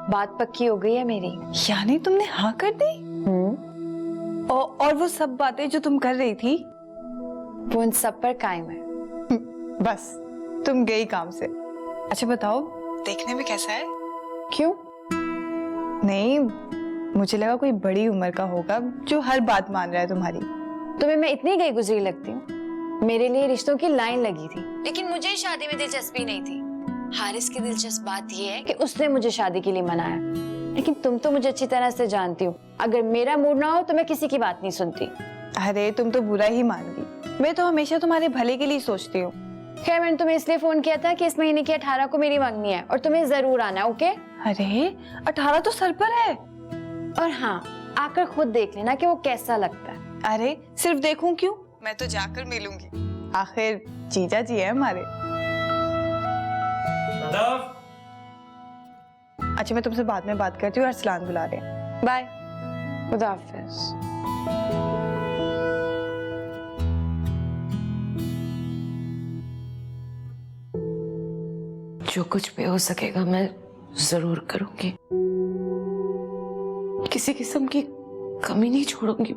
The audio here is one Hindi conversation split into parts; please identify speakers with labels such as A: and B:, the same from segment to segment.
A: बात पक्की हो गई है मेरी।
B: यानी तुमने हाँ कर दी? और वो सब बातें जो तुम कर रही थी
A: वो इन सब पर कायम है।
B: बस तुम गई काम से। अच्छा बताओ, देखने में कैसा है?
A: क्यों?
B: नहीं, मुझे लगा कोई बड़ी उम्र का होगा जो हर बात मान रहा है तुम्हारी।
A: तुम्हें मैं इतनी गई गुजरी लगती हूँ? मेरे लिए रिश्तों की लाइन लगी थी, लेकिन मुझे शादी में दिलचस्पी नहीं थी। हारिस की दिलचस्प बात यह है कि उसने मुझे शादी के लिए मनाया, लेकिन तुम तो मुझे अच्छी तरह से जानती हो, अगर मेरा मूड ना हो तो मैं किसी की बात नहीं सुनती।
B: अरे तुम तो बुरा ही मान गई, मैं तो हमेशा तुम्हारे भले के लिए सोचती हूँ।
A: खैर, मैंने तुम्हें इसलिए फोन किया था कि इस महीने की 18 को मेरी मंगनी है और तुम्हें जरूर आना है, ओके?
B: अरे 18 तो सर पर है।
A: और हाँ, आकर खुद देख लेना कि वो कैसा लगता है।
B: अरे सिर्फ देखूं क्यों, मैं तो जाकर मिलूंगी, आखिर जीजा जी है हमारे। अच्छा मैं तुमसे बाद में बात करती हूँ, अरसलान बुला रहे हैं। बाय।
A: खुदा हाफिज।
C: जो कुछ भी हो सकेगा मैं जरूर करूंगी, किसी किस्म की कमी नहीं छोड़ूंगी।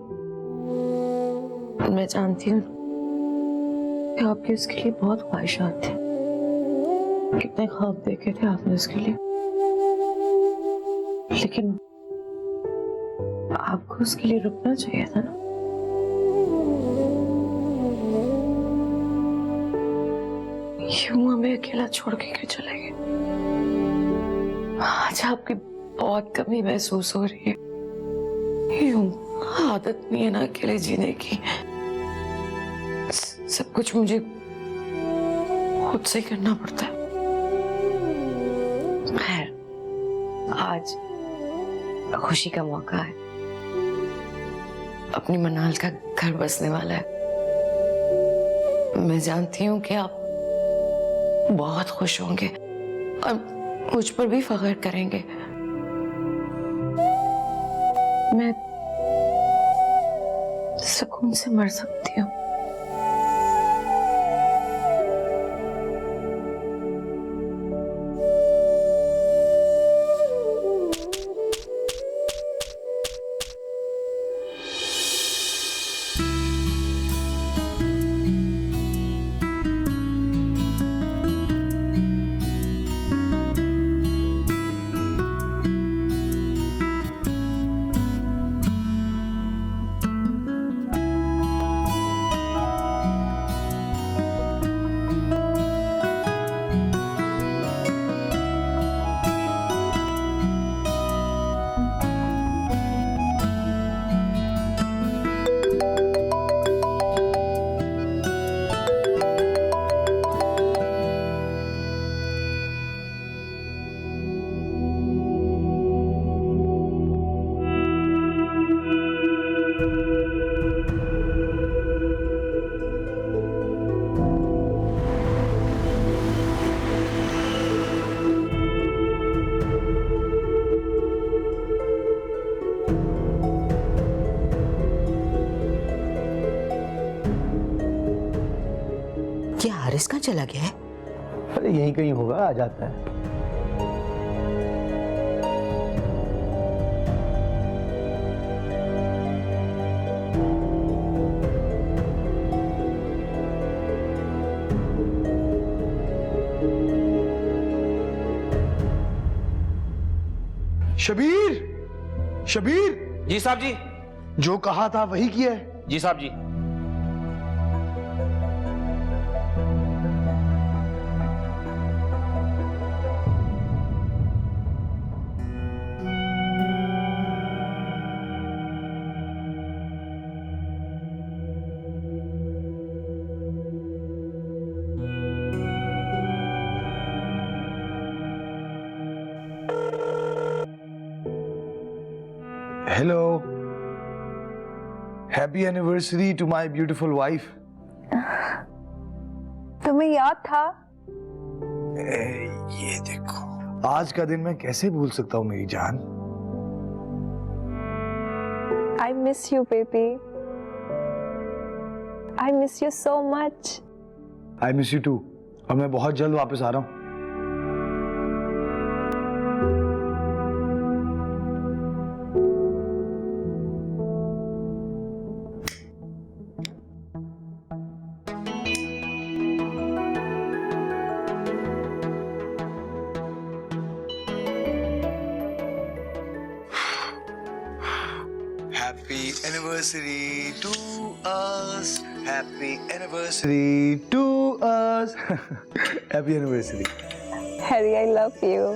C: मैं जानती हूँ कि आपकी उसके लिए बहुत ख्वाहिशात थी, कितने ख्वाब देखे थे आपने उसके लिए, लेकिन आपको उसके लिए रुकना चाहिए था ना। यूं हमें अकेला छोड़ के क्यों चले गए? आज आपकी बहुत कमी महसूस हो रही है। यूं आदत नहीं है ना अकेले जीने की। सब कुछ मुझे खुद से करना पड़ता है। खैर, आज खुशी का मौका है, अपनी मनाल का घर बसने वाला है। मैं जानती हूँ कि आप बहुत खुश होंगे और मुझ पर भी फख्र करेंगे। मैं सुकून से मर सकती हूँ।
D: क्या हारिस कहाँ चला गया है?
E: अरे यहीं कहीं होगा, आ जाता है।
F: शबीर, शबीर।
G: जी साहब जी।
F: जो कहा था वही किया है?
G: जी साहब जी।
F: Hello, happy anniversary to my beautiful wife.
B: तुम्हें याद था?
F: ये देखो, आज का दिन मैं कैसे भूल सकता हूँ मेरी जान।
H: I miss you, baby. I miss you so much.
F: I miss you too. और मैं बहुत जल्द वापस आ रहा हूँ। Happy anniversary to us. Happy anniversary to us. Happy anniversary.
H: Harry, I love you.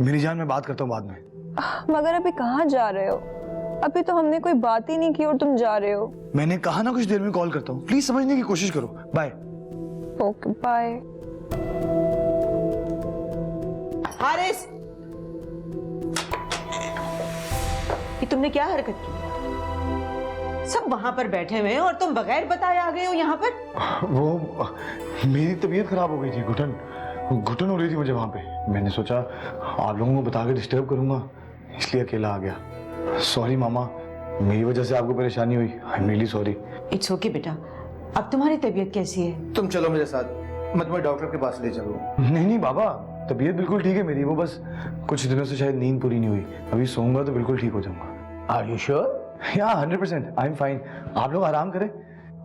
F: मेरी जान, मैं बात करता हूँ बाद में।
H: मगर अभी कहाँ जा रहे हो? अभी तो हमने कोई बात ही नहीं की और तुम जा रहे हो।
F: मैंने कहा ना कुछ देर में कॉल करता हूँ, प्लीज समझने की कोशिश करो। बाय।
H: Okay bye.
D: हारिस, ये तुमने क्या हरकत की? सब वहां पर बैठे हुए हैं और तुम बगैर बताए आ गए हो यहाँ पर।
F: वो मेरी तबीयत खराब हो गई थी, घुटन हो रही थी मुझे वहां पे। मैंने सोचा आप लोगों को बता के डिस्टर्ब करूंगा, इसलिए अकेला आ गया। सॉरी मामा, मेरी वजह से आपको परेशानी हुई। I am really sorry.
D: It's okay बेटा, अब तुम्हारी तबीयत कैसी है?
E: तुम चलो मेरे साथ, मैं तुम्हें डॉक्टर के पास ले चलूँ।
F: नहीं बाबा, तबीयत बिल्कुल ठीक है मेरी। वो बस कुछ दिनों से शायद नींद पूरी नहीं हुई। अभी सोऊंगा तो बिल्कुल ठीक हो जाऊंगा।
E: Are you sure?
F: या 100%, आई एम फाइन। आप लोग आराम करें।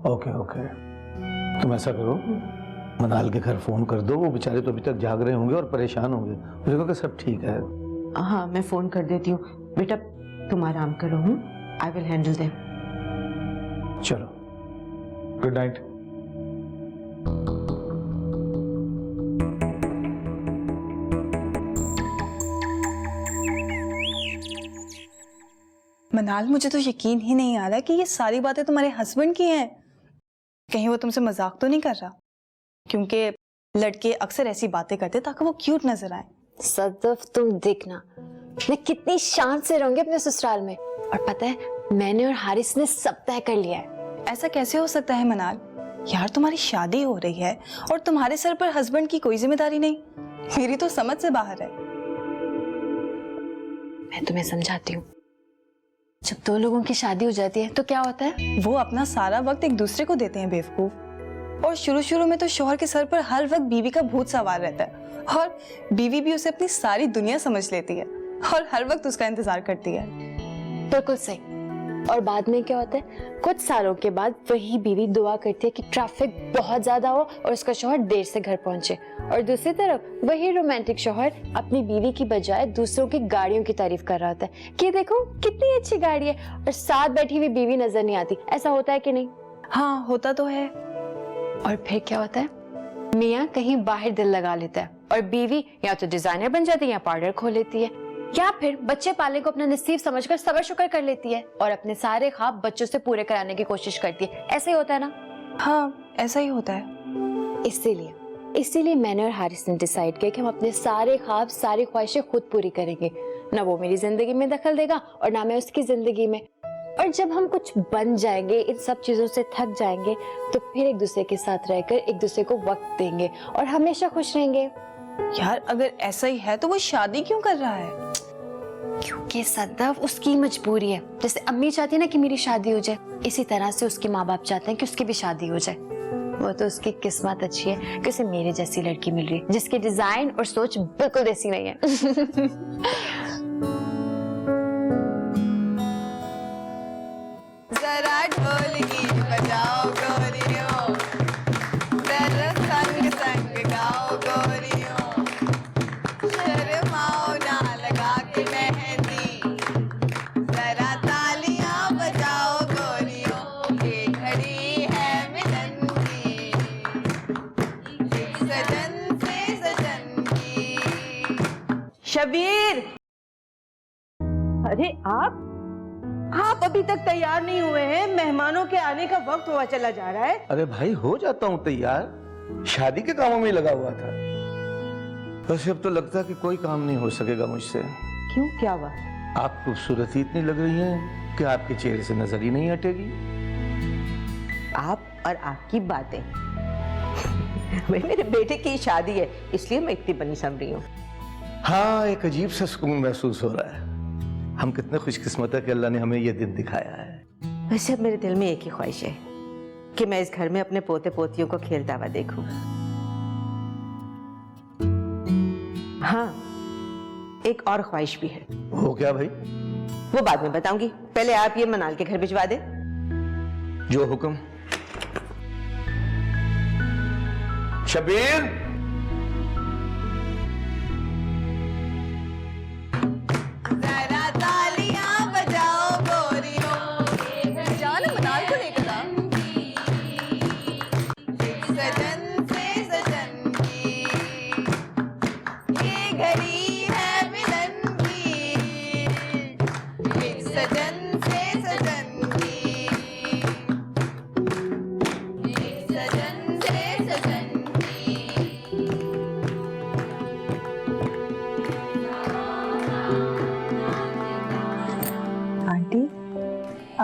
E: ओके ओके, तुम ऐसा करो, मनाल के घर फोन कर दो। वो बेचारे तो अभी तक जाग रहे होंगे और परेशान होंगे। मुझे कहो कि सब ठीक है।
D: हाँ, मैं फोन कर देती हूँ। बेटा तुम आराम करो। I will handle them.
F: चलो, गुड नाइट।
B: मनाल, मुझे तो यकीन ही नहीं आ रहा कि ये सारी बातें तुम्हारे हस्बैंड की हैं। कहीं वो तुमसे मजाक तो नहीं कर रहा? क्योंकि लड़के अक्सर ऐसी बातें करते ताकि वो क्यूट नजर आए।
A: सदफ, तुम देखना मैं कितनी शान से रहूंगी अपने ससुराल में। और पता है, मैंने और हारिस ने सब तय कर लिया है।
B: ऐसा कैसे हो सकता है मनाल? यार, तुम्हारी शादी हो रही है और तुम्हारे सर पर हस्बैंड की कोई जिम्मेदारी नहीं। मेरी तो समझ से बाहर है।
A: मैं तुम्हें समझाती हूँ। जब दो लोगों की शादी हो जाती है तो क्या होता है?
B: वो अपना सारा वक्त एक दूसरे को देते हैं बेवकूफ। और शुरू में तो शौहर के सर पर हर वक्त बीवी का भूत सवार रहता है और बीवी भी उसे अपनी सारी दुनिया समझ लेती है और हर वक्त उसका इंतजार करती है।
A: बिल्कुल सही। और बाद में क्या होता है? कुछ सालों के बाद वही बीवी दुआ करती है कि ट्रैफिक बहुत ज्यादा हो और उसका शौहर देर से घर पहुंचे। और दूसरी तरफ वही रोमांटिक शौहर अपनी बीवी की बजाय दूसरों की गाड़ियों की तारीफ कर रहा होता है कि देखो कितनी अच्छी गाड़ी है, और साथ बैठी हुई बीवी नजर नहीं आती। ऐसा होता है कि नहीं?
B: हाँ, होता तो है।
A: और फिर क्या होता है? मियाँ कहीं बाहर दिल लगा लेता है और बीवी या तो डिजाइनर बन जाती है या पार्लर खोल लेती है, या फिर बच्चे पालने को अपना नसीब समझकर सबर शुक्र कर लेती है और अपने सारे ख्वाब बच्चों से पूरे कराने की कोशिश करती है। ऐसा ही होता है ना?
B: हाँ, ऐसा ही होता है।
A: इसीलिए मैंने और हारिस ने डिसाइड किया कि हम अपने सारे ख्वाब, सारी ख्वाहिशें खुद पूरी करेंगे। ना वो मेरी जिंदगी में दखल देगा और ना मैं उसकी जिंदगी में। और जब हम कुछ बन जाएंगे, इन सब चीजों से थक जाएंगे, तो फिर एक दूसरे के साथ रहकर एक दूसरे को वक्त देंगे और हमेशा खुश रहेंगे।
B: यार, अगर ऐसा ही है तो वो शादी क्यों कर रहा है?
A: क्योंकि सदफ उसकी मजबूरी है। जैसे अम्मी चाहती है ना कि मेरी शादी हो जाए, इसी तरह से उसके माँ बाप चाहते हैं कि उसकी भी शादी हो जाए। वो तो उसकी किस्मत अच्छी है कि उसे मेरे जैसी लड़की मिल रही है जिसकी डिजाइन और सोच बिल्कुल देसी नहीं है।
B: जरा ढोलकी बजाओ गोरियों, जरा संग संग गाओ गोरियों, शर्माओ ना लगा के मेहंदी, जरा तालियां बजाओ गोरियों, ये घड़ी है मिलन की, सजन से सजन की।
D: शबीर, अरे आप अभी तक तैयार नहीं हुए हैं। मेहमानों के आने का वक्त हुआ चला जा रहा है।
E: अरे भाई, हो जाता हूँ तैयार, शादी के कामों में ही लगा हुआ था। वैसे अब तो लगता है कि कोई काम नहीं हो सकेगा मुझसे।
D: क्यों, क्या हुआ?
E: आप खूबसूरती इतनी लग रही हैं कि आपके चेहरे से नजर ही नहीं हटेगी।
D: आप और आपकी बातें। भाई, मेरे बेटे की शादी है, इसलिए मैं इतनी बनी समझ रही हूँ।
E: हाँ, एक अजीब सा सुकून महसूस हो रहा है। हम कितने खुशकिस्मत है कि अल्लाह ने हमें यह दिन दिखाया है।
D: वैसे अब मेरे दिल में एक ही ख्वाहिश है कि मैं इस घर में अपने पोते पोतियों को खेलता हुआ देखूं। हाँ, एक और ख्वाहिश भी है।
E: वो क्या भाई?
D: वो बाद में बताऊंगी, पहले आप ये मनाल के घर भिजवा दे।
E: जो हुक्म। शबीर,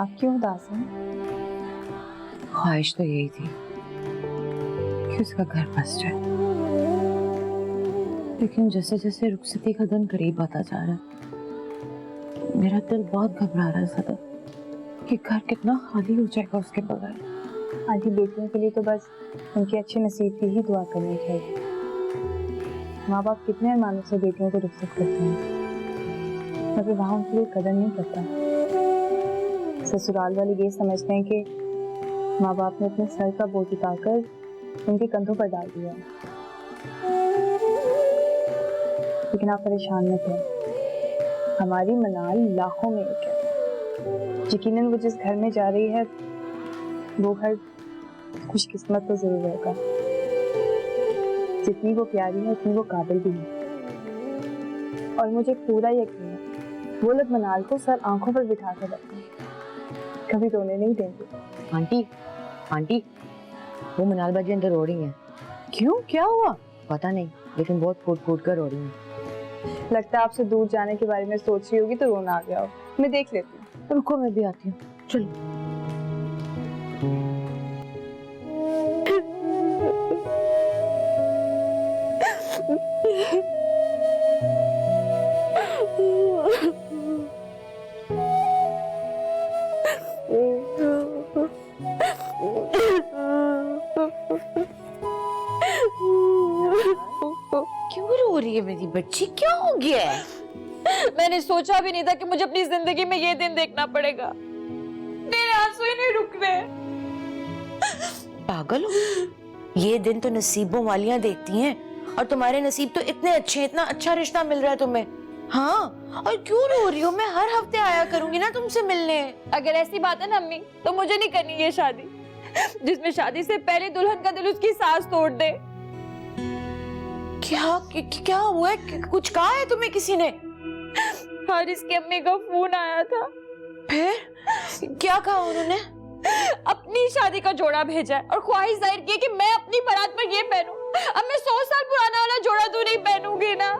H: आप क्यों उदास हैं?
C: ख्वाहिश तो यही थी कि उसका घर बस जाए, लेकिन जैसे जैसे रुखसती का दिन करीब आता जा रहा है, मेरा दिल बहुत घबरा रहा है सदा कि घर कितना खाली हो जाएगा उसके बगैर।
H: आधी बेटियों के लिए तो बस उनके अच्छे नसीब की ही दुआ करनी चाहिए। माँ बाप कितने अरमानों से बेटियों को रुखसत करते हैं, मगर वहाँ उनके लिए कदर नहीं करता। ससुराल वाले ये समझते हैं कि माँ बाप ने अपने सर का बोझ उतारकर उनके कंधों पर डाल दिया। लेकिन आप परेशान मत हो, हमारी मनाल लाखों में एक है। यकीनन वो जिस घर में जा रही है वो घर खुशकिस्मत तो जरूर होगा। जितनी वो प्यारी है उतनी वो काबिल भी है, और मुझे पूरा यकीन है वो लोग मनाल को सर आंखों पर बिठा कर रखते हैं, कभी रोने नहीं देंगे।
C: आंटी, आंटी, वो मनाल बाजी अंदर रो रही हैं। क्यों, क्या हुआ? पता नहीं, लेकिन बहुत फूट फूट कर रो रही हैं।
H: लगता है आपसे दूर जाने के बारे में सोच रही होगी तो रोना आ गया हो। मैं देख लेती हूँ।
C: रुको, मैं भी आती हूँ। चलो। क्यों रो रही है मेरी बच्ची? क्या हो गया है?
A: मैंने सोचा भी नहीं था कि मुझे अपनी जिंदगी में ये दिन देखना पड़ेगा। मेरे आंसू ही नहीं रुक रहे।
C: पागल हो? ये दिन तो नसीबों वालियां देखती हैं, और तुम्हारे नसीब तो इतने अच्छे, इतना अच्छा रिश्ता मिल रहा है तुम्हें। हाँ, और क्यों रो रही हो? मैं हर हफ्ते आया करूंगी ना तुमसे मिलने।
A: अगर ऐसी बात है ना अम्मी, तो मुझे नहीं करनी ये शादी जिसमें शादी से पहले दुल्हन का दिल उसकी सास तोड़ दे।
C: क्या हुआ है? कुछ कहा है तुम्हें किसी ने?
A: हारिस की अम्मी का फोन आया था।
C: फिर क्या कहा उन्होंने?
A: अपनी शादी का जोड़ा भेजा है और ख्वाहिश जाहिर की है कि मैं अपनी बारात पर ये पहनूं। अब मैं 100 साल पुराना वाला जोड़ा तो नहीं पहनूंगी ना।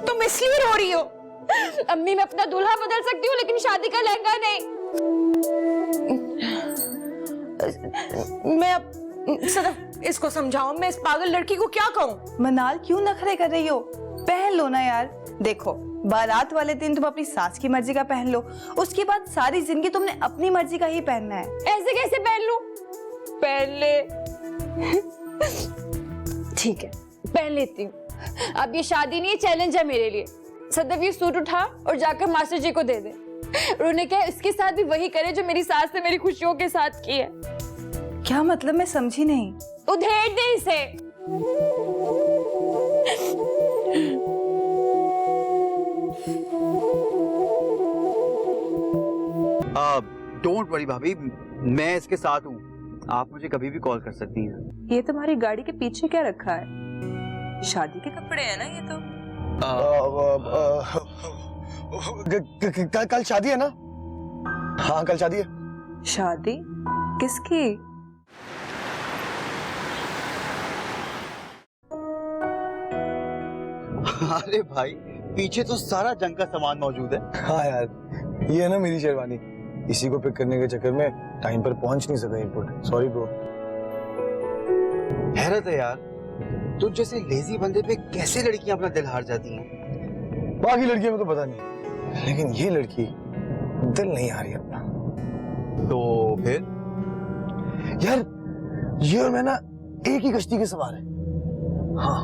C: तुम इसलिए रो रही हो?
A: अम्मी, मैं अपना दूल्हा बदल सकती हूँ लेकिन शादी का लहंगा नहीं।
C: मैं सिर्फ इसको समझाऊं, मैं इस पागल लड़की को क्या कहूँ?
B: मनाल क्यों नखरे कर रही हो? पहन लो ना यार। देखो, बारात वाले दिन तुम अपनी सास की मर्जी का पहन लो, उसके बाद सारी जिंदगी तुमने अपनी मर्जी का ही पहनना है।
A: ऐसे कैसे पहन लूं? पहन ले। ठीक है, पहन लेती हूँ। अब ये शादी नहीं, चैलेंज है मेरे लिए। सदैव ये सूट उठा और जाकर मास्टर जी को दे दे। उन्होंने कहा इसके साथ भी वही करे जो मेरी सास ने मेरी खुशियों के साथ की है।
B: क्या मतलब? मैं समझी नहीं।
A: उधेड़ दे इसे।
G: डोंट वरी भाभी, मैं इसके साथ हूँ। आप मुझे कभी भी कॉल कर सकती हैं।
H: ये तुम्हारी गाड़ी के पीछे क्या रखा है? शादी के कपड़े हैं ना ये तो?
F: कल शादी है ना? हाँ, कल शादी है।
H: शादी किसकी?
G: अरे भाई, पीछे तो सारा जंग का सामान मौजूद है।
F: हाँ यार, ये है ना मेरी शेरवानी। इसी को पिक करने के चक्कर में टाइम पर पहुंच नहीं सका एयरपोर्ट। Sorry bro.
G: हैरत है यार, तुझ जैसे लेजी बंदे पे कैसे लड़कियां अपना दिल हार जाती हैं।
F: बाकी लड़कियों में तो पता नहीं, लेकिन ये लड़की दिल नहीं हारी अपना।
G: तो फिर?
F: यार, ये और मैं ना एक ही कश्ती के सवार है। हाँ,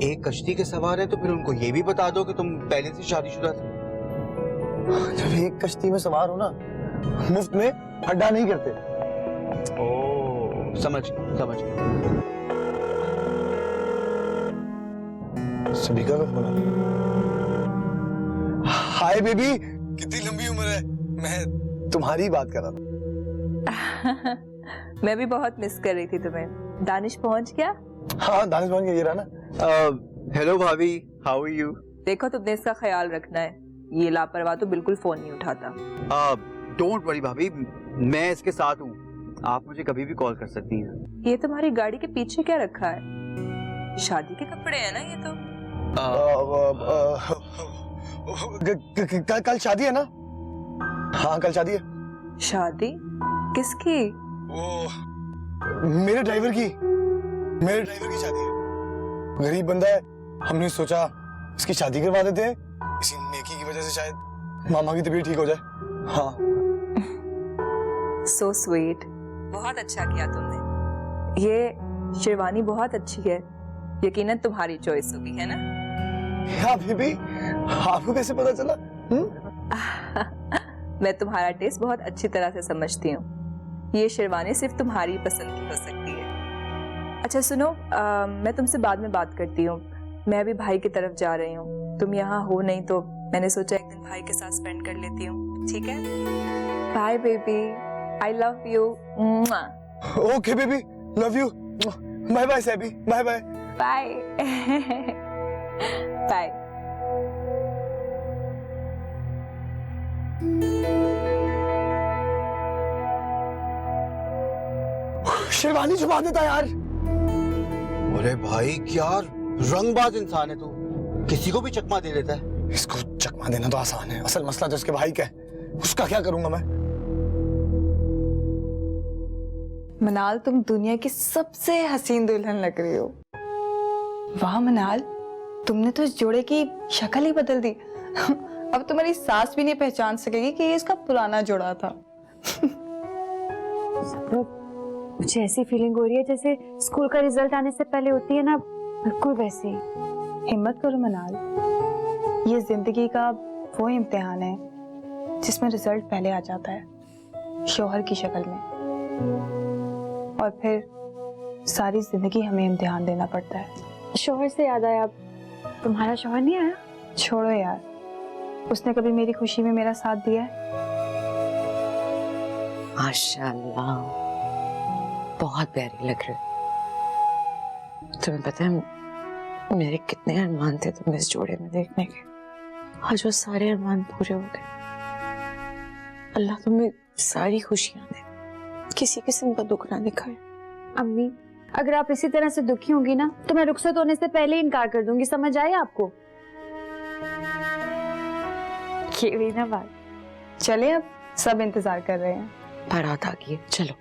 G: एक कश्ती के सवार है तो फिर उनको ये भी बता दो कि तुम पहले से शादीशुदा थे।
F: जब एक कश्ती में सवार हो ना, मुफ्त में अड्डा नहीं करते।
G: ओह, समझ गया।
F: सबिका का फोन। हाय बेबी, कितनी लंबी उम्र है। मैं तुम्हारी बात कर रहा था।
H: मैं भी बहुत मिस कर रही थी तुम्हें। दानिश पहुंच गया?
F: हाँ, दानिश पहुंच गया। ये रहा ना।
G: हेलो भाभी, हाउ आर यू?
H: देखो, तुमने इसका ख्याल रखना है। ये लापरवाह तो बिल्कुल फोन नहीं उठाता।
G: डोंट वरी भाभी, मैं इसके साथ हूँ। आप मुझे कभी भी कॉल कर सकती हैं।
H: ये तुम्हारी गाड़ी के पीछे क्या रखा है? शादी के कपड़े हैं ना ये तो?
F: कल शादी है ना? हाँ कल शादी है।
H: शादी किसकी?
F: वो मेरे ड्राइवर की शादी है। गरीब बंदा है, हमने सोचा उसकी शादी करवा देते हैं। इसी नेकी की वजह से शायद मामा की तबीयत ठीक हो जाए। हाँ।
H: सो स्वीट, बहुत अच्छा किया तुमने। ये शेरवानी बहुत अच्छी है, यकीनन तुम्हारी चॉइस होगी, है ना?
F: हाँ बेबी, आपको कैसे पता चला?
H: मैं तुम्हारा टेस्ट बहुत अच्छी तरह से समझती हूँ। ये शेरवानी सिर्फ तुम्हारी पसंद की हो सकती है। अच्छा सुनो, मैं तुमसे बाद में बात करती हूँ। मैं अभी भाई की तरफ जा रही हूँ, तुम यहाँ हो नहीं तो मैंने सोचा एक दिन भाई के साथ स्पेंड कर लेती हूँ, ठीक है? Bye baby, I love you.
F: Okay baby, love you. Bye bye सैबी, बाय बाय।
H: Bye bye.
F: शेरवानी छुपा देता यार।
G: अरे भाई क्या रंगबाज इंसान है तू, किसी को भी चकमा दे देता है।
F: इसको चकमा देना तो आसान है, असल मसला तो उसके भाई का है। उसका क्या करूंगा मैं?
B: मनाल, तुम दुनिया की सबसे हसीन दुल्हन लग रही हो। वाह मनाल, तुमने तो इस जोड़े की शक्ल ही बदल दी। अब तुम्हारी सास भी नहीं पहचान सकेगी कि ये इसका पुराना जोड़ा था।
A: मुझे ऐसी फीलिंग हो रही है जैसे स्कूल का रिजल्ट आने से पहले होती है ना, बिल्कुल वैसी।
B: हिम्मत करो मनाल, ये जिंदगी का वो इम्तिहान है जिसमें रिजल्ट पहले आ जाता है, शौहर की शक्ल में, और फिर सारी जिंदगी हमें इम्तिहान देना पड़ता है।
A: शौहर से याद आया, तुम्हारा शौहर नहीं आया?
B: छोड़ो यार, उसने कभी मेरी खुशी में मेरा साथ दिया है?
C: माशाल्लाह, बहुत प्यारी लग रही हो। तुम्हें पता है मेरे कितने अरमान थे तुम्हें इस जोड़े में देखने के, आज वो सारे अरमान पूरे हो गए। अल्लाह तुम्हें सारी खुशियां दे, किसी किस्म का दुख ना दिखाए।
A: अम्मी, अगर आप इसी तरह से दुखी होंगी ना तो मैं रुखसत होने से पहले ही इनकार कर दूंगी, समझ आए आपको?
B: ये भी ना बात। चले, अब सब इंतजार कर रहे हैं।
C: बारात आ गई है, चलो।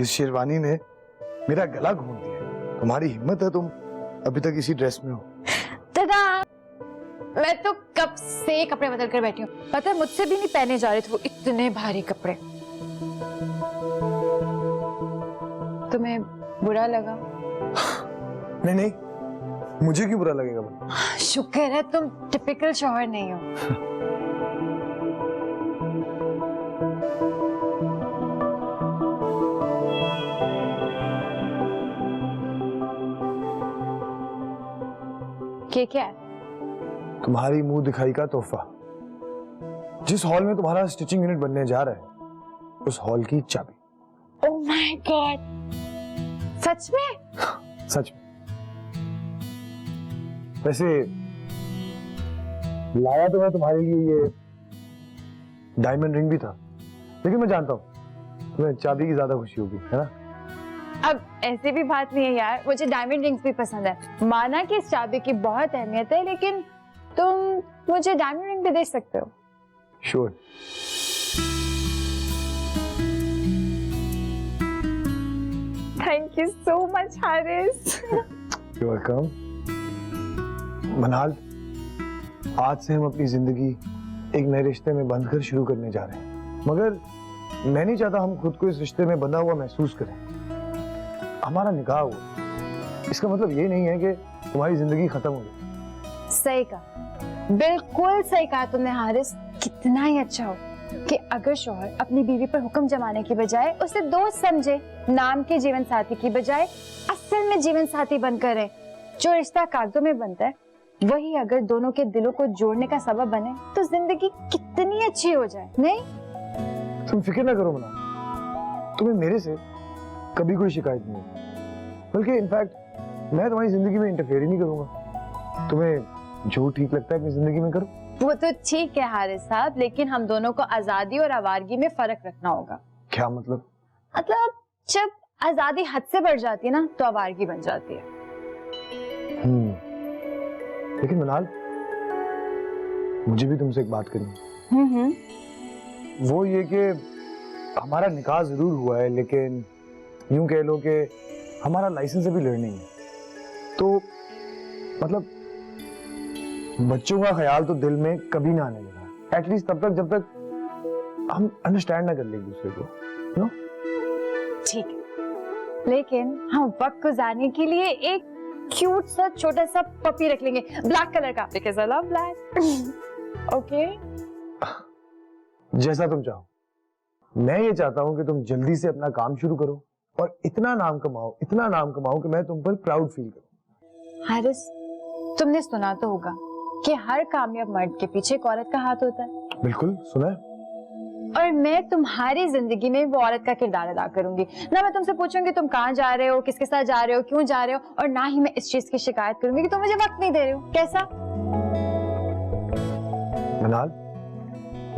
F: इस शेरवानी ने मेरा गला घोंट दिया। तुम्हारी हिम्मत है, तुम अभी तक इसी ड्रेस में हो।
A: दादा, मैं तो कब से कपड़े बदल कर बैठी हूँ। पता है, मुझसे भी नहीं पहने जा रहे थे वो इतने भारी कपड़े। तुम्हें बुरा लगा?
F: नहीं नहीं, मुझे क्यों बुरा लगेगा?
A: शुक्र है तुम टिपिकल शौहर नहीं हो। क्या है?
F: तुम्हारी मुंह दिखाई का तोहफा। जिस हॉल में तुम्हारा स्टिचिंग यूनिट बनने जा रहा है, उस हॉल की चाबी।
A: ओह माय गॉड, सच में?
F: सच में। वैसे लाया तो मैं तुम्हारे लिए ये डायमंड रिंग भी था, लेकिन मैं जानता हूँ तुम्हें चाबी की ज्यादा खुशी होगी, है ना?
A: अब ऐसी भी बात नहीं है यार, मुझे डायमंड रिंग्स भी पसंद है। माना कि इस चाबी की बहुत अहमियत है, लेकिन तुम मुझे डायमंड रिंग भी दे सकते हो।
F: Sure.
A: Thank you so much Haris.
F: You welcome. मनाल, आज से हम अपनी जिंदगी एक नए रिश्ते में बंधकर शुरू करने जा रहे हैं, मगर मैं नहीं चाहता हम खुद को इस रिश्ते में बंधा हुआ महसूस करें। हमारा निकाह हुआ, इसका मतलब ये नहीं है कि तुम्हारी जिंदगी खत्म हो गई।
A: सही कहा, बिल्कुल सही कहा तुमने हारिस। कितना ही अच्छा हो कि अगर शौहर अपनी बीवी पर हुक्म जमाने की बजाय उसे दोस्त समझे, नाम के जीवन साथी की बजाय असल में जीवन साथी बनकर रहे। जो रिश्ता कागजों में बनता है, वही अगर दोनों के दिलों को जोड़ने का सबब बने, तो जिंदगी कितनी अच्छी हो जाए। नहीं,
F: तुम फिक्र ना करो मना, तुम्हें मेरे से कभी कोई शिकायत नहीं है, बल्कि इनफैक्ट मैं तुम्हारी जिंदगी में इंटरफेयर ही नहीं करूंगा। तुम्हें जो ठीक लगता है अपनी जिंदगी में करो।
A: वो तो ठीक है हारिस साहब, लेकिन हम दोनों को आजादी और आवारगी में फर्क रखना होगा।
F: क्या मतलब?
A: मतलब जब आजादी हद से बढ़ जाती है ना, तो आवारगी बन जाती है।
F: लेकिन मनाल, मुझे भी तुमसे एक बात करनी है। वो ये कि हमारा निकाह जरूर हुआ है, लेकिन यूं कह लो कि हमारा लाइसेंस अभी लर्निंग है। तो मतलब बच्चों का ख्याल तो दिल में कभी ना आने लगा, एटलीस्ट तब तक जब तक हम अंडरस्टैंड ना कर ले एक दूसरे को, यू नो।
A: ठीक है, लेकिन हम वक्त गुजारने के लिए एक क्यूट सा छोटा सा पपी रख लेंगे, ब्लैक कलर का, because I love black. Okay,
F: जैसा तुम चाहो। मैं ये चाहता हूँ कि तुम जल्दी से अपना काम शुरू करो और इतना नाम कमाओ कि मैं तुम पर प्राउड फील करूं।
A: हारिस, तुमने सुना तो होगा कि हर कामयाब मर्द के पीछे एक औरत का हाथ होता है।
F: बिल्कुल सुना है।
A: और मैं तुम्हारी जिंदगी में वो औरत का किरदार अदा करूंगी। ना मैं तुमसे पूछूंगी तुम कहाँ जा रहे हो, किसके साथ जा रहे हो, क्यों जा रहे हो, और ना ही मैं इस चीज की शिकायत करूंगी कि तुम मुझे वक्त नहीं दे रहे हो। कैसा?
F: मनाल,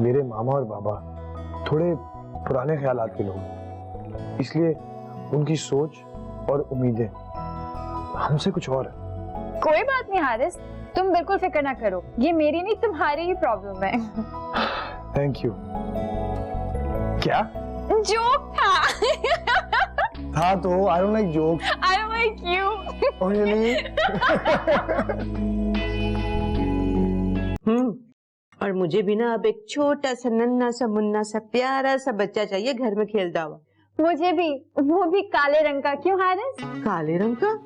F: मेरे मामा और बाबा थोड़े पुराने ख्यालात के लोग हैं, इसलिए उनकी सोच और उम्मीदें हमसे कुछ और है।
A: कोई बात नहीं हारिस, तुम बिल्कुल फिक्र ना करो, ये मेरी नहीं तुम्हारी ही प्रॉब्लम है।
F: Thank you. क्या
A: जोक था।
F: था तो I don't like jokes.
A: I don't like you.
F: Oh really?
D: और मुझे भी ना अब एक छोटा सा नन्हा सा मुन्ना सा प्यारा सा बच्चा चाहिए घर में खेलता हुआ।
A: मुझे भी, वो भी काले रंग का। क्यों हारिस?
D: काले रंग का?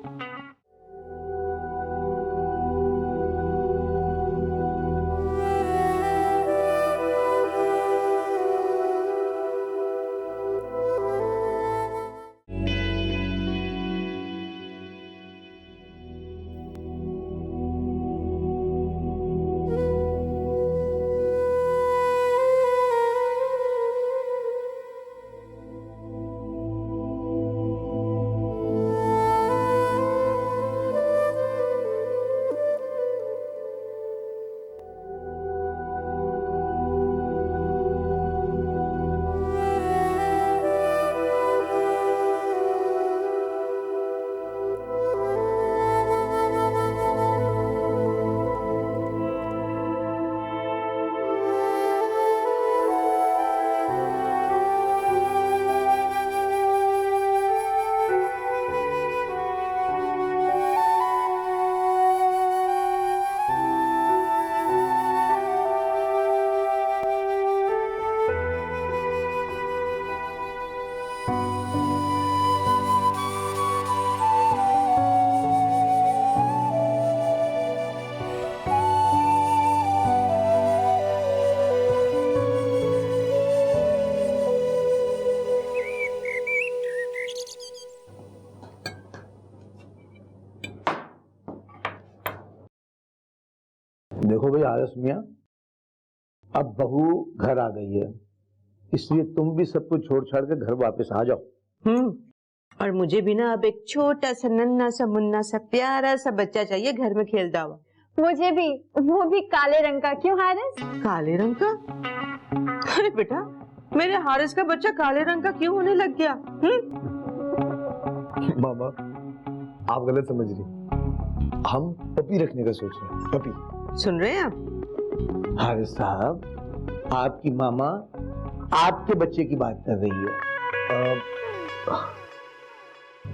E: देखो भाई आरस मियां, अब बहू घर आ गई है, इसलिए तुम भी सब कुछ छोड़ छाड़ के घर वापस आ जाओ।
D: और मुझे भी ना अब एक छोटा सा नन्हा सा मुन्ना सा प्यारा सा बच्चा चाहिए घर में खेलता हुआ।
A: मुझे भी, वो भी काले रंग का। क्यों हारिस?
D: काले रंग का? अरे बेटा, मेरे हारिस का बच्चा काले रंग का क्यों होने लग गया?
F: मामा, आप गलत समझ रही। हम पपी रखने का सोच रहे हैं। पपी।
D: सुन रहे हैं आप?
E: हारिस साहब, आपकी मामा आपके बच्चे की बात कर रही है।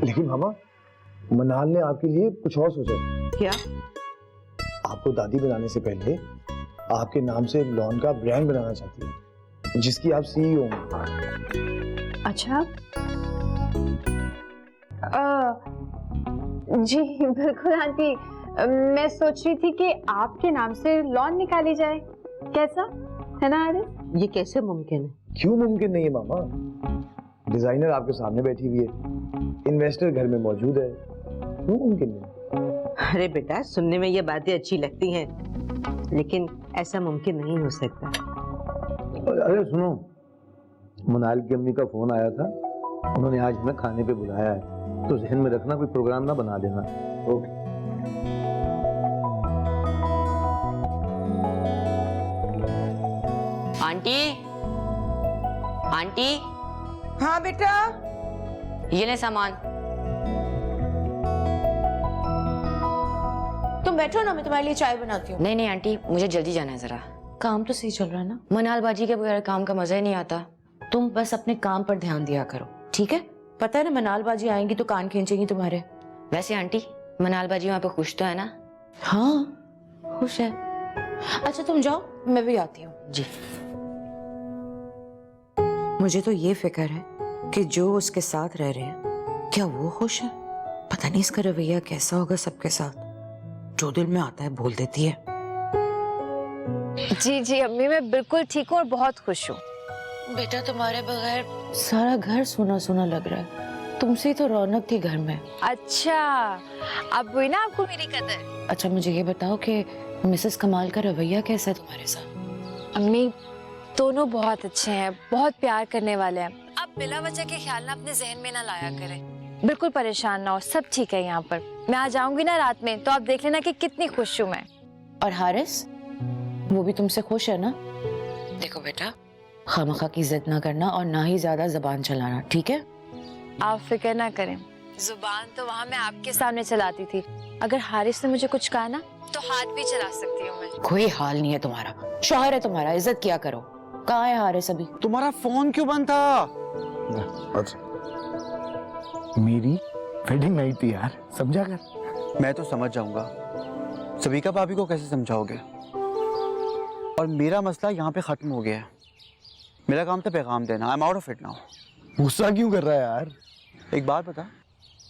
F: लेकिन मामा, मनाल ने आपके लिए कुछ और सोचा।
D: क्या?
F: आपको दादी बनाने से पहले आपके नाम से एक लॉन का ब्रांड बनाना चाहती है, जिसकी आप सीईओ होंगे।
A: अच्छा, जी बिल्कुल आंटी, मैं सोच रही थी कि आपके नाम से लॉन निकाली जाए। कैसा है ना हारिस?
D: ये कैसे मुमकिन है?
F: क्यों मुमकिन नहीं है मामा? डिजाइनर आपके सामने बैठी हुई है, इन्वेस्टर घर में मौजूद है, क्यों मुमकिन नहीं?
D: अरे बेटा, सुनने में ये बातें अच्छी लगती हैं, लेकिन ऐसा मुमकिन नहीं हो सकता।
E: अरे सुनो, मनाल की अम्मी का फोन आया था, उन्होंने आज हमें खाने पे बुलाया है, तो जहन में रखना, कोई प्रोग्राम ना बना देना। ओके।
I: आंटी, आंटी,
D: हाँ बेटा।
I: ये ले सामान। तुम
D: तुम बैठो ना, मैं तुम्हारे लिए चाय बनाती हूँ।
C: नहीं नहीं आंटी, मुझे जल्दी जाना है जरा। काम तो सही चल रहा है ना? मनालबाजी के बगैर काम का मजा ही नहीं आता। तुम बस अपने काम पर ध्यान दिया करो, ठीक है? पता है ना, मनालबाजी आएंगी तो कान खींचेंगी तुम्हारे। वैसे आंटी, मनालबाजी वहां पे खुश तो है ना? हाँ खुश है। अच्छा तुम जाओ, मैं भी आती हूँ। जी। मुझे तो ये फिक्र है कि जो उसके साथ रह रहे हैं, क्या वो खुश है? पता नहीं इसका रवैया कैसा होगा सबके साथ। जो दिल में आता है बोल देती है।
A: जी जी अम्मी, मैं बिल्कुल ठीक हूँ और बहुत खुश हूँ।
C: बेटा तुम्हारे बगैर सारा घर सूना सूना लग रहा है। तुमसे ही तो रौनक थी घर में।
A: अच्छा, अब हुई ना आपको मेरी कदर।
C: अच्छा मुझे ये बताओ कि मिसेस कमाल का रवैया कैसा है तुम्हारे साथ?
A: अम्मी दोनों बहुत अच्छे हैं, बहुत प्यार करने वाले हैं। आप बिला वजह के ख्याल ना अपने जहन में ना लाया करें। बिल्कुल परेशान ना हो, सब ठीक है यहाँ पर। मैं आ जाऊंगी ना रात में तो आप देख लेना कि कितनी खुश हूँ मैं।
C: और हारिस, वो भी तुमसे खुश है ना? देखो बेटा, खामखा की जिद ना करना और ना ही ज्यादा जुबान चलाना, ठीक है?
A: आप फिक्र ना करें, जुबान तो वहाँ मैं आपके सामने चलाती थी। अगर हारिस ने मुझे कुछ कहा ना तो हाथ भी चला सकती हूँ मैं।
C: कोई हाल नहीं है तुम्हारा, शौहर है तुम्हारा, इज्जत किया करो। कहाँ है हारिस अभी?
G: तुम्हारा फोन क्यों बंद था?
F: अच्छा, मेरी वेडिंग नाइट थी यार, समझा कर।
G: मैं तो समझ जाऊंगा, सविका भाभी को कैसे समझाओगे? और मेरा मसला यहाँ पे खत्म हो गया है। मेरा काम था पैगाम देना। I am out of it now.
F: गुस्सा क्यों कर रहा है यार?
G: एक बात बता,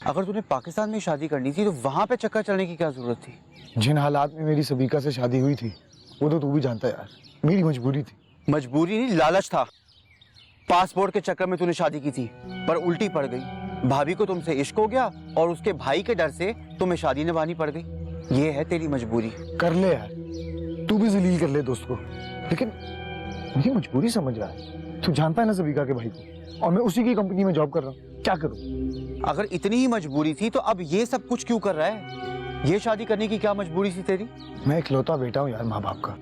G: अगर तूने पाकिस्तान में शादी करनी थी तो वहां पे चक्कर चलने की क्या जरूरत थी?
F: जिन हालात में मेरी सबिका से शादी हुई थी वो तो तू भी जानता है यार, मेरी मजबूरी थी।
G: मजबूरी नहीं, लालच था। पासपोर्ट के चक्कर में तूने शादी की थी पर उल्टी पड़ गई। भाभी को तुमसे इश्क हो गया और उसके भाई के डर से तुम्हें शादी निभानी पड़ गई। ये है तेरी मजबूरी।
F: कर ले यार, तू भी जलील कर ले दोस्त को, लेकिन मेरी मजबूरी समझ रहा है। तू जानता है ना सबिका के भाई को, और मैं उसी की कंपनी में जॉब कर रहा हूँ, क्या करूँ?
G: अगर इतनी ही मजबूरी थी तो अब ये सब कुछ क्यों कर रहा है? ये शादी करने की क्या मजबूरी थी तेरी?
F: मैं इकलौता बेटा हूँ यार माँ बाप का,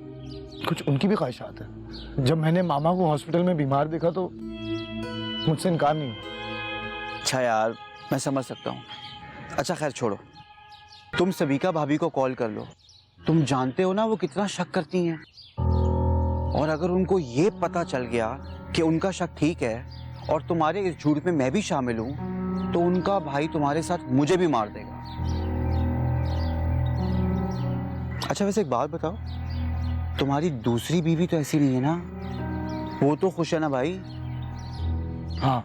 F: कुछ उनकी भी ख्वाहिशात है। जब मैंने मामा को हॉस्पिटल में बीमार देखा तो मुझसे इनकार नहीं हुआ।
G: अच्छा यार, मैं समझ सकता हूँ। अच्छा खैर छोड़ो, तुम सबिका भाभी को कॉल कर लो। तुम जानते हो ना वो कितना शक करती हैं, और अगर उनको ये पता चल गया कि उनका शक ठीक है और तुम्हारे इस झूठ में मैं भी शामिल हूँ तो उनका भाई तुम्हारे साथ मुझे भी मार देगा। अच्छा वैसे एक बात बताओ, तुम्हारी दूसरी बीवी तो ऐसी नहीं है ना? वो तो खुश है ना भाई?
F: हाँ,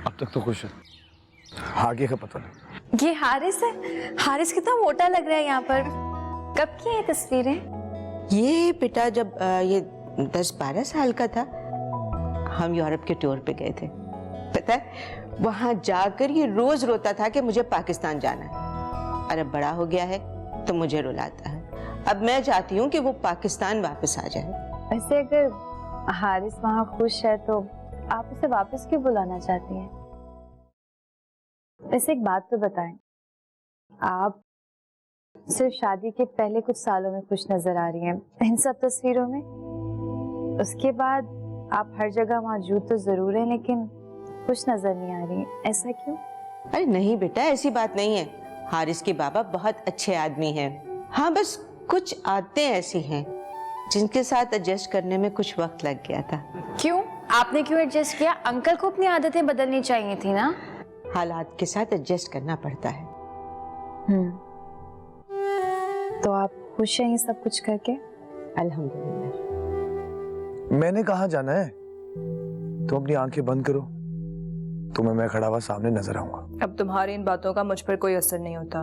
F: अब तक तो खुश है, आगे का पता नहीं।
A: ये हारिस है। हारिस कितना मोटा लग रहा है यहाँ पर। कब की है ये तस्वीरें?
D: ये बेटा जब ये 10-12 साल का था, हम यूरोप के टूर पे गए थे। पता है, वहां जाकर ये रोज रोता था कि मुझे पाकिस्तान जाना है, और अब बड़ा हो गया है तो मुझे रुलाता है। अब मैं चाहती हूँ कि वो पाकिस्तान वापस आ जाए।
A: वैसे अगर हारिस वहाँ खुश है तो आप उसे वापस क्यों बुलाना चाहती हैं? वैसे एक बात तो बताएं, आप सिर्फ शादी के पहले कुछ सालों में खुश नजर आ रही हैं इन सब तस्वीरों में। उसके बाद आप हर जगह मौजूद तो जरूर हैं लेकिन खुश नजर नहीं आ रही हैं। ऐसा क्यों?
D: अरे नहीं बेटा, ऐसी बात नहीं है। हारिस के बाबा बहुत अच्छे आदमी हैं। हाँ, बस कुछ आदतें ऐसी हैं जिनके साथ एडजस्ट करने में कुछ वक्त लग गया था।
A: क्यों? आपने क्यों एडजस्ट किया? अंकल को अपनी आदतें बदलनी चाहिए थी ना।
D: हालात के साथ एडजस्ट करना पड़ता है।
A: तो आप खुश हैं ये सब कुछ करके?
D: अल्हम्दुलिल्लाह।
F: मैंने कहाँ जाना है? तुम अपनी आंखें बंद करो, तुम्हें मैं खड़ा हुआ सामने नजर आऊंगा।
H: अब तुम्हारी इन बातों का मुझ पर कोई असर नहीं होता।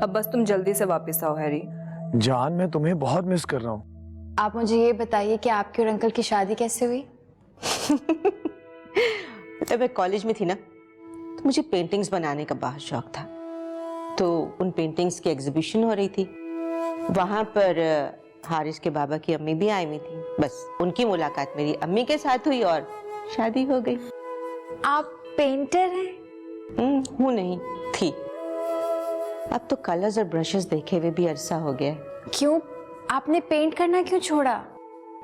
H: अब बस तुम जल्दी से वापस आओ हैरी।
F: जान, मैं तुम्हें बहुत मिस कर रहा हूँ।
A: आप मुझे ये बताइए कि आपके और अंकल की शादी कैसे हुई?
D: जब मैं कॉलेज में थी ना तो मुझे पेंटिंग्स बनाने का बहुत शौक था। तो उन पेंटिंग्स की एग्जीबिशन हो रही थी, वहां पर हारिस के बाबा की अम्मी भी आई हुई थी। बस उनकी मुलाकात मेरी अम्मी के साथ हुई और शादी हो गई।
A: आप पेंटर हैं?
D: हूँ नहीं थी। अब तो कलर्स और ब्रशेस देखे हुए भी अरसा हो गया।
A: क्यों? आपने पेंट करना क्यों छोड़ा?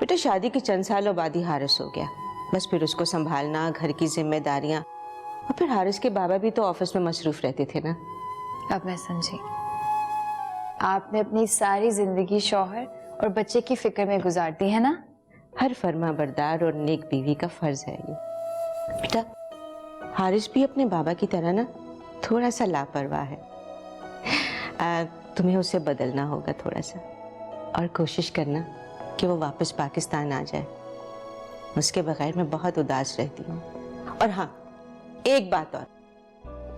D: बेटा शादी के चंद सालों बाद ही हारिस हो गया। बस फिर उसको संभालना, घर की जिम्मेदारियां, और फिर हारिस के बाबा भी तो ऑफिस में मसरूफ रहते थे ना।
A: अब मैं समझी। आपने अपनी सारी जिंदगी शौहर और बच्चे की फिक्र में गुजार दी है ना?
D: हर फर्मा बरदार और नेक बीवी का फर्ज है ये। बेटा, हारिस भी अपने बाबा की तरह ना थोड़ा सा लापरवाह है। तुम्हें उसे बदलना होगा थोड़ा सा, और कोशिश करना कि वो वापस पाकिस्तान आ जाए। उसके बगैर मैं बहुत उदास रहती हूँ। और हाँ, एक बात और,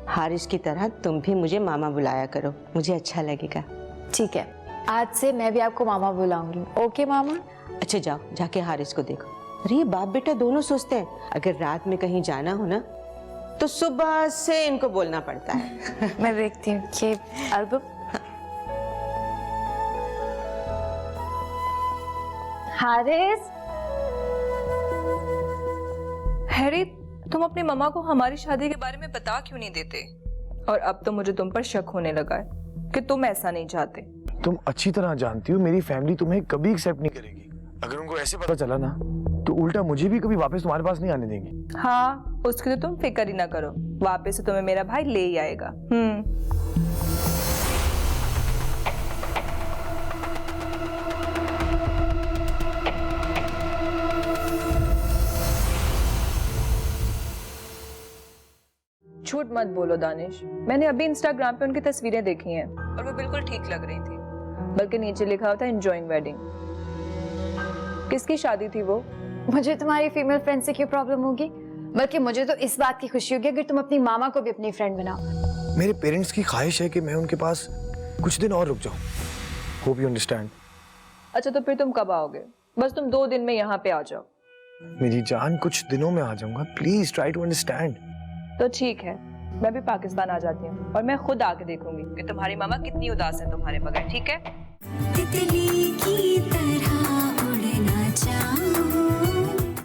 D: हारिस की तरह तुम भी मुझे मामा बुलाया करो, मुझे अच्छा लगेगा।
A: ठीक है, आज से मैं भी आपको मामा बुलाऊंगी। ओके मामा?
D: अच्छा जाओ, जाके हारिस को देखो। अरे ये बाप बेटा दोनों सोचते हैं अगर रात में कहीं जाना हो ना तो सुबह से इनको बोलना पड़ता है।
A: मैं देखती हूँ ये एल्बम। हारिस,
H: हैरी, तुम अपनी मम्मा को हमारी शादी के बारे में बता क्यों नहीं देते? और अब तो मुझे तुम पर शक होने लगा है कि तुम ऐसा नहीं चाहते।
F: तुम अच्छी तरह जानती हो मेरी फैमिली तुम्हें कभी एक्सेप्ट नहीं करेगी। अगर उनको ऐसे पता चला ना तो उल्टा मुझे भी कभी वापस तुम्हारे पास नहीं आने देंगे।
H: हाँ, उसकी तो तुम फिक्र ही ना करो, वापस से तुम्हें मेरा भाई ले ही आएगा। झूठ मत बोलो दानिश, मैंने अभी इंस्टाग्राम पे उनकी तस्वीरें देखी हैं और वो बिल्कुल ठीक लग रही थी। बल्कि नीचे लिखा हुआ था एंजॉयिंग वेडिंग। किसकी शादी थी वो?
A: मुझे तुम्हारी फीमेल फ्रेंड से क्यों प्रॉब्लम होगी? बल्कि मुझे तो इस बात की खुशी होगी अगर तुम अपनी मामा को भी अपनी फ्रेंड बनाओ।
F: मेरे पेरेंट्स की ख्वाहिश है कि मैं उनके पास कुछ दिन और रुक जाऊं। Hope you understand.
H: अच्छा, तो फिर तुम कब आओगे? बस तुम 2 दिन में यहाँ पे आ जाओ।
F: मेरी जान, कुछ दिनों में आ जाऊंगा, प्लीज ट्राई टू अंडरस्टैंड।
H: तो ठीक है, मैं भी पाकिस्तान आ जाती हूँ और मैं खुद आके देखूंगी कि तुम्हारी मामा कितनी उदास है तुम्हारे बगैर। ठीक है?
I: तितली की तरह